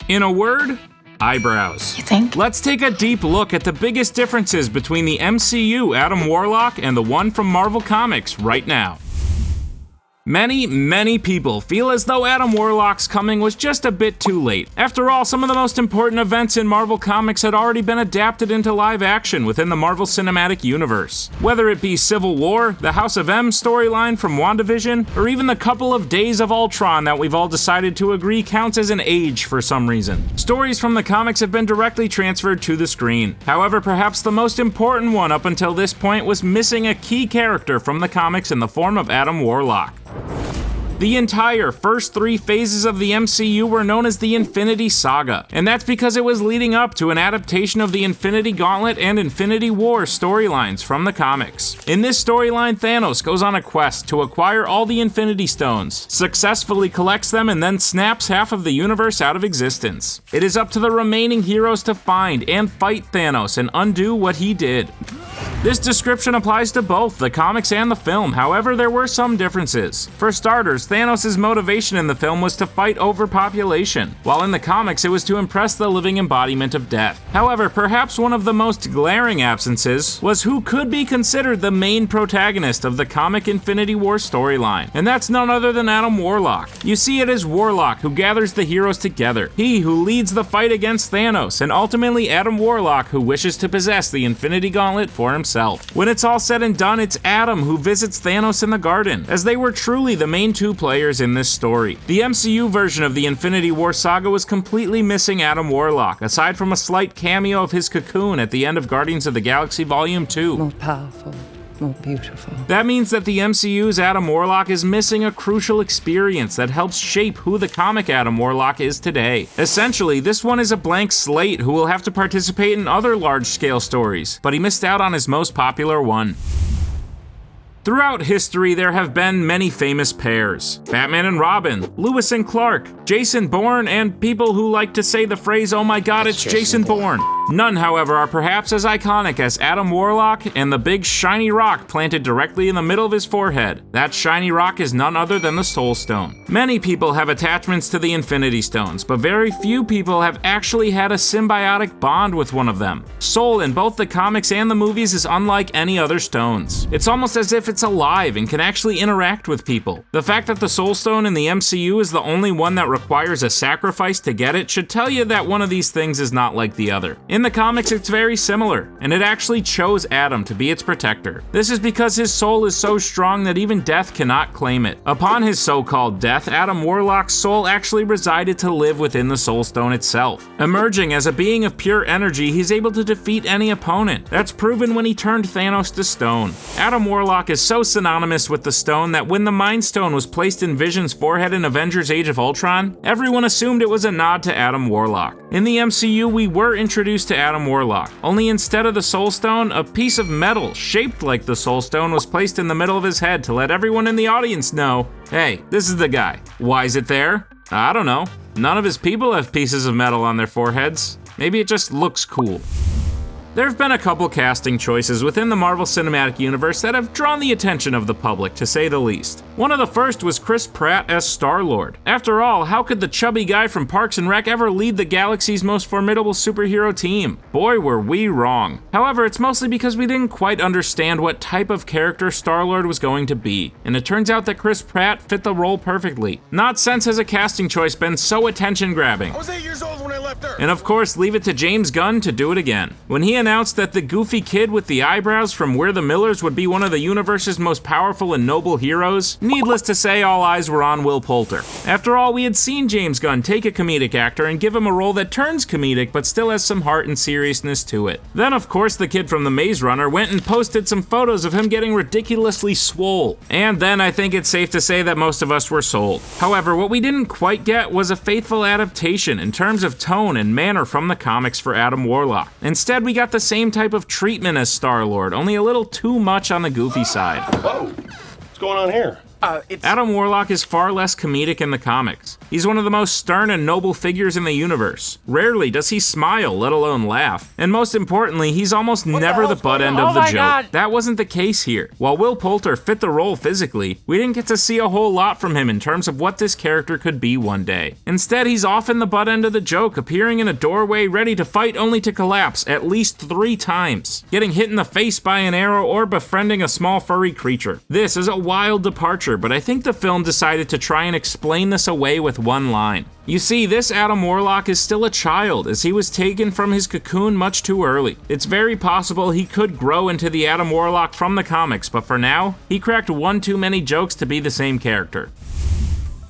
In a word, eyebrows. You think? Let's take a deep look at the biggest differences between the MCU Adam Warlock and the one from Marvel Comics right now. Many people feel as though Adam Warlock's coming was just a bit too late. After all, some of the most important events in Marvel Comics had already been adapted into live action within the Marvel Cinematic Universe. Whether it be Civil War, the House of M storyline from Wandavision, or even the couple of days of Ultron that we've all decided to agree counts as an age for some reason. Stories from the comics have been directly transferred to the screen. However, perhaps the most important one up until this point was missing a key character from the comics in the form of Adam Warlock. The entire first 3 phases of the MCU were known as the Infinity Saga, and that's because it was leading up to an adaptation of the Infinity Gauntlet and Infinity War storylines from the comics. In this storyline, Thanos goes on a quest to acquire all the Infinity Stones, successfully collects them, and then snaps half of the universe out of existence. It is up to the remaining heroes to find and fight Thanos and undo what he did. This description applies to both the comics and the film, however, there were some differences. For starters, Thanos' motivation in the film was to fight overpopulation, while in the comics it was to impress the living embodiment of death. However, perhaps one of the most glaring absences was who could be considered the main protagonist of the comic Infinity War storyline, and that's none other than Adam Warlock. You see, it is Warlock who gathers the heroes together, he who leads the fight against Thanos, and ultimately Adam Warlock who wishes to possess the Infinity Gauntlet for himself. When it's all said and done, it's Adam who visits Thanos in the garden, as they were truly the main 2 players in this story. The MCU version of the Infinity War saga was completely missing Adam Warlock, aside from a slight cameo of his Cocoon at the end of Guardians of the Galaxy Volume 2. More powerful, more beautiful. That means that the MCU's Adam Warlock is missing a crucial experience that helps shape who the comic Adam Warlock is today. Essentially, this one is a blank slate who will have to participate in other large-scale stories, but he missed out on his most popular one. Throughout history, there have been many famous pairs. Batman and Robin, Lewis and Clark, Jason Bourne, and people who like to say the phrase, "Oh my god, it's Jason Bourne." None, however, are perhaps as iconic as Adam Warlock and the big shiny rock planted directly in the middle of his forehead. That shiny rock is none other than the Soul Stone. Many people have attachments to the Infinity Stones, but very few people have actually had a symbiotic bond with one of them. Soul in both the comics and the movies is unlike any other stones. It's almost as if it's alive and can actually interact with people. The fact that the Soul Stone in the MCU is the only one that requires a sacrifice to get it should tell you that one of these things is not like the other. In the comics, it's very similar, and it actually chose Adam to be its protector. This is because his soul is so strong that even death cannot claim it. Upon his so-called death, Adam Warlock's soul actually resided to live within the Soul Stone itself. Emerging as a being of pure energy, he's able to defeat any opponent. That's proven when he turned Thanos to stone. Adam Warlock is so synonymous with the stone that when the Mind Stone was placed in Vision's forehead in Avengers Age of Ultron, everyone assumed it was a nod to Adam Warlock. In the MCU, we were introduced to Adam Warlock, only instead of the Soul Stone, a piece of metal shaped like the Soul Stone was placed in the middle of his head to let everyone in the audience know, hey, this is the guy. Why is it there? I don't know. None of his people have pieces of metal on their foreheads. Maybe it just looks cool. There have been a couple casting choices within the Marvel Cinematic Universe that have drawn the attention of the public, to say the least. One of the first was Chris Pratt as Star-Lord. After all, how could the chubby guy from Parks and Rec ever lead the galaxy's most formidable superhero team? Boy, were we wrong. However, it's mostly because we didn't quite understand what type of character Star-Lord was going to be, and it turns out that Chris Pratt fit the role perfectly. Not since has a casting choice been so attention-grabbing. I was 8 years old when I left Earth. And of course, leave it to James Gunn to do it again. When he announced that the goofy kid with the eyebrows from We're the Millers would be one of the universe's most powerful and noble heroes, needless to say, all eyes were on Will Poulter. After all, we had seen James Gunn take a comedic actor and give him a role that turns comedic but still has some heart and seriousness to it. Then, of course, the kid from The Maze Runner went and posted some photos of him getting ridiculously swole. And then I think it's safe to say that most of us were sold. However, what we didn't quite get was a faithful adaptation in terms of tone and manner from the comics for Adam Warlock. Instead, we got the same type of treatment as Star-Lord, only a little too much on the goofy side. Whoa, what's going on here? Adam Warlock is far less comedic in the comics. He's one of the most stern and noble figures in the universe. Rarely does he smile, let alone laugh. And most importantly, he's almost never the butt end of the joke. God. That wasn't the case here. While Will Poulter fit the role physically, we didn't get to see a whole lot from him in terms of what this character could be one day. Instead, he's often the butt end of the joke, appearing in a doorway ready to fight only to collapse at least 3 times, getting hit in the face by an arrow or befriending a small furry creature. This is a wild departure, but I think the film decided to try and explain this away with one line. You see, this Adam Warlock is still a child, as he was taken from his cocoon much too early. It's very possible he could grow into the Adam Warlock from the comics, but for now, he cracked one too many jokes to be the same character.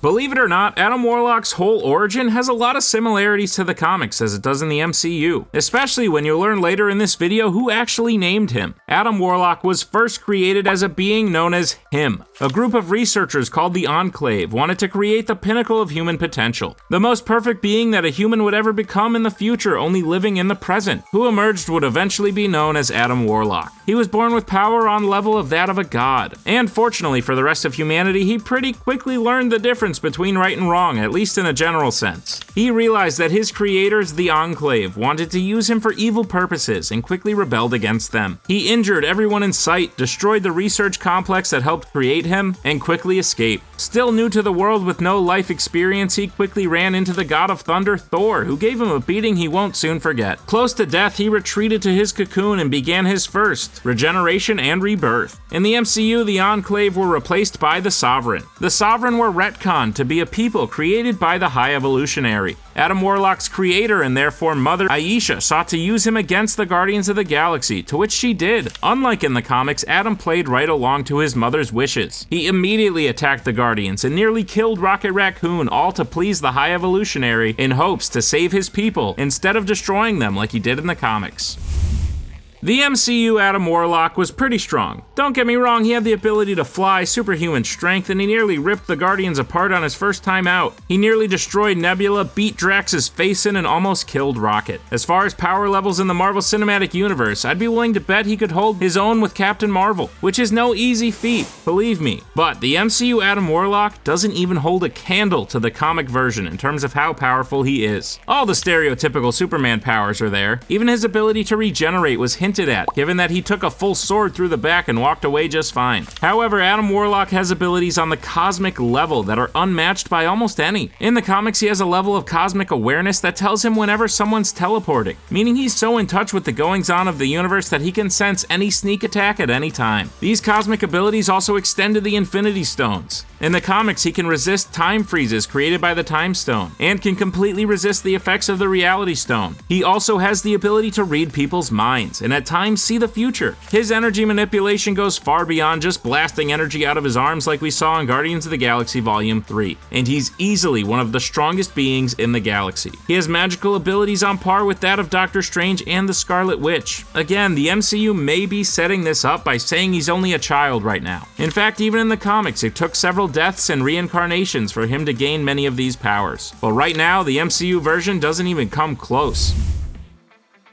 Believe it or not, Adam Warlock's whole origin has a lot of similarities to the comics as it does in the MCU, especially when you'll learn later in this video who actually named him. Adam Warlock was first created as a being known as Him. A group of researchers called the Enclave wanted to create the pinnacle of human potential, the most perfect being that a human would ever become in the future, only living in the present. Who emerged would eventually be known as Adam Warlock. He was born with power on level of that of a god, and fortunately for the rest of humanity, he pretty quickly learned the difference between right and wrong, at least in a general sense. He realized that his creators, the Enclave, wanted to use him for evil purposes and quickly rebelled against them. He injured everyone in sight, destroyed the research complex that helped create him, and quickly escaped. Still new to the world with no life experience, he quickly ran into the god of thunder, Thor, who gave him a beating he won't soon forget. Close to death, he retreated to his cocoon and began his first regeneration and rebirth. In the MCU, the Enclave were replaced by the Sovereign. The Sovereign were retconned to be a people created by the High Evolutionary. Adam Warlock's creator and therefore mother, Aisha, sought to use him against the Guardians of the Galaxy, to which she did. Unlike in the comics, Adam played right along to his mother's wishes. He immediately attacked the Guardians and nearly killed Rocket Raccoon, all to please the High Evolutionary in hopes to save his people instead of destroying them like he did in the comics. The MCU Adam Warlock was pretty strong. Don't get me wrong, he had the ability to fly, superhuman strength, and he nearly ripped the Guardians apart on his first time out. He nearly destroyed Nebula, beat Drax's face in, and almost killed Rocket. As far as power levels in the Marvel Cinematic Universe, I'd be willing to bet he could hold his own with Captain Marvel, which is no easy feat, believe me. But the MCU Adam Warlock doesn't even hold a candle to the comic version in terms of how powerful he is. All the stereotypical Superman powers are there. Even his ability to regenerate was hinted at, given that he took a full sword through the back and walked away just fine. However, Adam Warlock has abilities on the cosmic level that are unmatched by almost any. In the comics, he has a level of cosmic awareness that tells him whenever someone's teleporting, meaning he's so in touch with the goings-on of the universe that he can sense any sneak attack at any time. These cosmic abilities also extend to the Infinity Stones. In the comics, he can resist time freezes created by the Time Stone, and can completely resist the effects of the Reality Stone. He also has the ability to read people's minds, and at times see the future. His energy manipulation goes far beyond just blasting energy out of his arms like we saw in Guardians of the Galaxy Volume 3, and he's easily one of the strongest beings in the galaxy. He has magical abilities on par with that of Doctor Strange and the Scarlet Witch. Again, the MCU may be setting this up by saying he's only a child right now. In fact, even in the comics, it took several deaths and reincarnations for him to gain many of these powers. Well, right now, the MCU version doesn't even come close.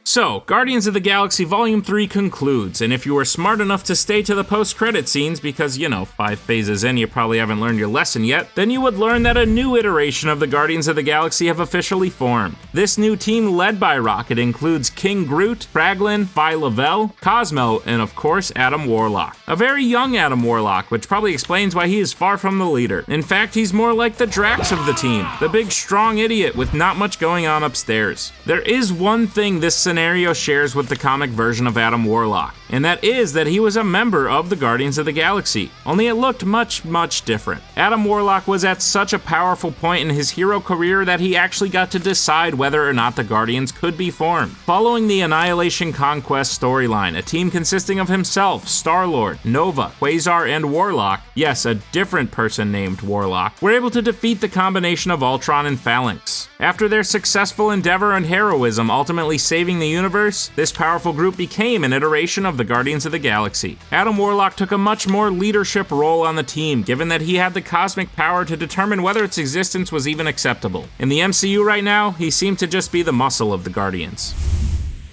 So, Guardians of the Galaxy Volume 3 concludes, and if you were smart enough to stay to the post-credit scenes because, 5 phases in you probably haven't learned your lesson yet, then you would learn that a new iteration of the Guardians of the Galaxy have officially formed. This new team led by Rocket includes King Groot, Kraglin, Vi Lavelle, Cosmo, and of course Adam Warlock. A very young Adam Warlock, which probably explains why he is far from the leader. In fact, he's more like the Drax of the team, the big strong idiot with not much going on upstairs. There is one thing this scenario shares with the comic version of Adam Warlock, and that is that he was a member of the Guardians of the Galaxy, only it looked much different. Adam Warlock was at such a powerful point in his hero career that he actually got to decide whether or not the Guardians could be formed. Following the Annihilation Conquest storyline, a team consisting of himself, Star-Lord, Nova, Quasar, and Warlock, yes, a different person named Warlock, were able to defeat the combination of Ultron and Phalanx. After their successful endeavor and heroism ultimately saving the universe, this powerful group became an iteration of the Guardians of the Galaxy. Adam Warlock took a much more leadership role on the team, given that he had the cosmic power to determine whether its existence was even acceptable. In the MCU right now, he seemed to just be the muscle of the Guardians.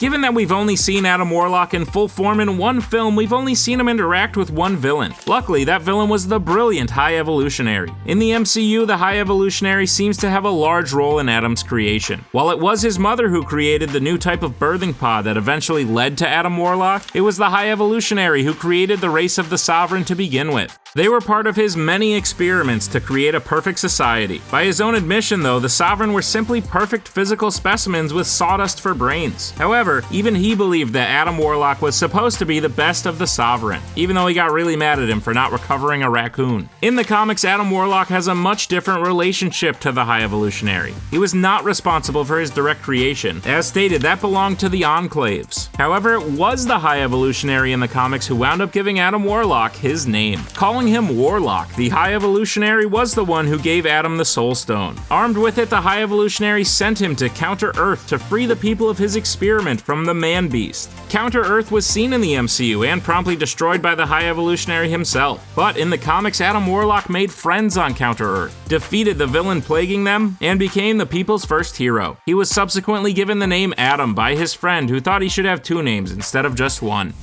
Given that we've only seen Adam Warlock in full form in one film, we've only seen him interact with one villain. Luckily, that villain was the brilliant High Evolutionary. In the MCU, the High Evolutionary seems to have a large role in Adam's creation. While it was his mother who created the new type of birthing pod that eventually led to Adam Warlock, it was the High Evolutionary who created the race of the Sovereign to begin with. They were part of his many experiments to create a perfect society. By his own admission though, the Sovereign were simply perfect physical specimens with sawdust for brains. However, even he believed that Adam Warlock was supposed to be the best of the Sovereign, even though he got really mad at him for not recovering a raccoon. In the comics, Adam Warlock has a much different relationship to the High Evolutionary. He was not responsible for his direct creation. As stated, that belonged to the Enclaves. However, it was the High Evolutionary in the comics who wound up giving Adam Warlock his name. Calling him Warlock, the High Evolutionary was the one who gave Adam the Soul Stone. Armed with it, the High Evolutionary sent him to Counter-Earth to free the people of his experiment from the Man-Beast. Counter-Earth was seen in the MCU and promptly destroyed by the High Evolutionary himself. But in the comics, Adam Warlock made friends on Counter-Earth, defeated the villain plaguing them, and became the people's first hero. He was subsequently given the name Adam by his friend who thought he should have two names instead of just one.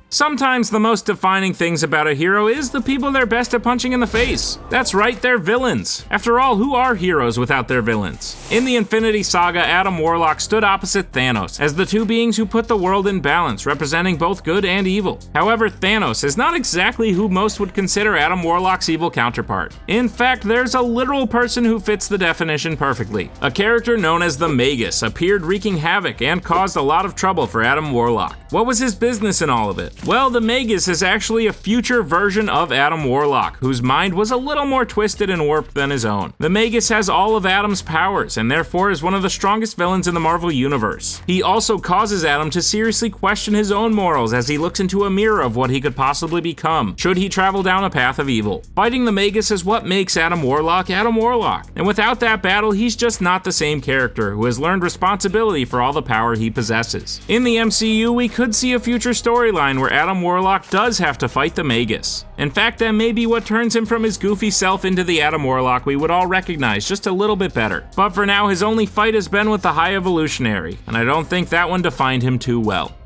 Sometimes the most defining things about a hero is the people they're best at punching in the face. That's right, they're villains. After all, who are heroes without their villains? In the Infinity Saga, Adam Warlock stood opposite Thanos as the two beings who put the world in balance, representing both good and evil. However, Thanos is not exactly who most would consider Adam Warlock's evil counterpart. In fact, there's a literal person who fits the definition perfectly. A character known as the Magus appeared wreaking havoc and caused a lot of trouble for Adam Warlock. What was his business in all of it? Well, the Magus is actually a future version of Adam Warlock, whose mind was a little more twisted and warped than his own. The Magus has all of Adam's powers, and therefore is one of the strongest villains in the Marvel Universe. He also causes Adam to seriously question his own morals as he looks into a mirror of what he could possibly become, should he travel down a path of evil. Fighting the Magus is what makes Adam Warlock, and without that battle, he's just not the same character who has learned responsibility for all the power he possesses. In the MCU, we could see a future storyline where Adam Warlock does have to fight the Magus. In fact, that may be what turns him from his goofy self into the Adam Warlock we would all recognize just a little bit better. But for now, his only fight has been with the High Evolutionary, and I don't think that one defined him too well.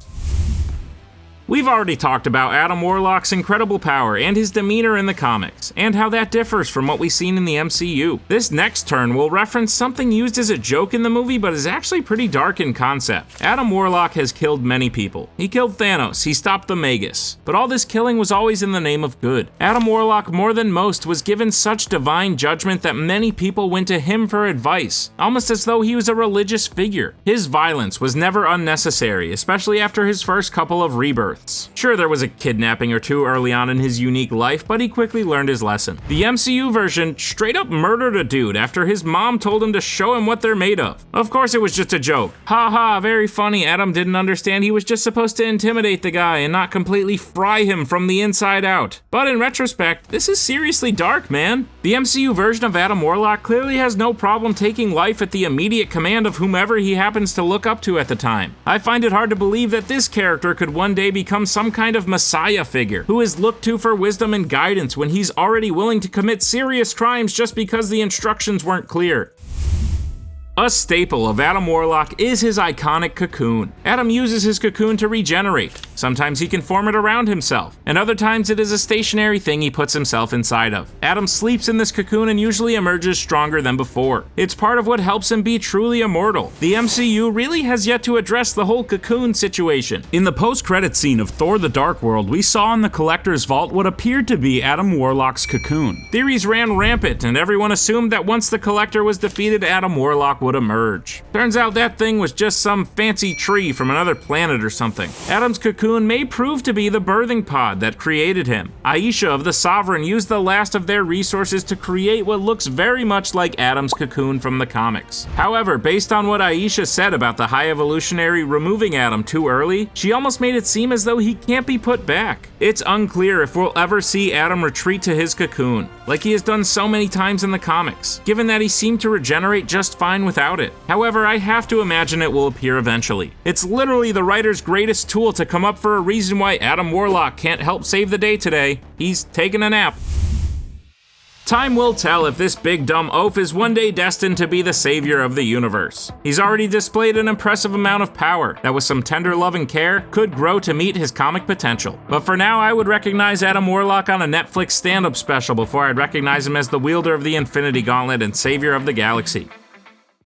We've already talked about Adam Warlock's incredible power and his demeanor in the comics, and how that differs from what we've seen in the MCU. This next turn will reference something used as a joke in the movie, but is actually pretty dark in concept. Adam Warlock has killed many people. He killed Thanos, he stopped the Magus, but all this killing was always in the name of good. Adam Warlock, more than most, was given such divine judgment that many people went to him for advice, almost as though he was a religious figure. His violence was never unnecessary, especially after his first couple of rebirths. Sure, there was a kidnapping or two early on in his unique life, but he quickly learned his lesson. The MCU version straight up murdered a dude after his mom told him to show him what they're made of. Of course it was just a joke. Haha, very funny. Adam didn't understand he was just supposed to intimidate the guy and not completely fry him from the inside out. But in retrospect, this is seriously dark, man. The MCU version of Adam Warlock clearly has no problem taking life at the immediate command of whomever he happens to look up to at the time. I find it hard to believe that this character could one day become some kind of messiah figure who is looked to for wisdom and guidance when he's already willing to commit serious crimes just because the instructions weren't clear. A staple of Adam Warlock is his iconic cocoon. Adam uses his cocoon to regenerate. Sometimes he can form it around himself, and other times it is a stationary thing he puts himself inside of. Adam sleeps in this cocoon and usually emerges stronger than before. It's part of what helps him be truly immortal. The MCU really has yet to address the whole cocoon situation. In the post-credit scene of Thor: The Dark World, we saw in the Collector's Vault what appeared to be Adam Warlock's cocoon. Theories ran rampant, and everyone assumed that once the Collector was defeated, Adam Warlock would emerge. Turns out that thing was just some fancy tree from another planet or something. Adam's cocoon may prove to be the birthing pod that created him. Aisha of the Sovereign used the last of their resources to create what looks very much like Adam's cocoon from the comics. However, based on what Aisha said about the High Evolutionary removing Adam too early, she almost made it seem as though he can't be put back. It's unclear if we'll ever see Adam retreat to his cocoon, like he has done so many times in the comics, given that he seemed to regenerate just fine without it. However, I have to imagine it will appear eventually. It's literally the writer's greatest tool to come up for a reason why Adam Warlock can't help save the day today. He's taking a nap. Time will tell if this big dumb oaf is one day destined to be the savior of the universe. He's already displayed an impressive amount of power that with some tender love and care could grow to meet his comic potential. But for now, I would recognize Adam Warlock on a Netflix stand-up special before I'd recognize him as the wielder of the Infinity Gauntlet and savior of the galaxy.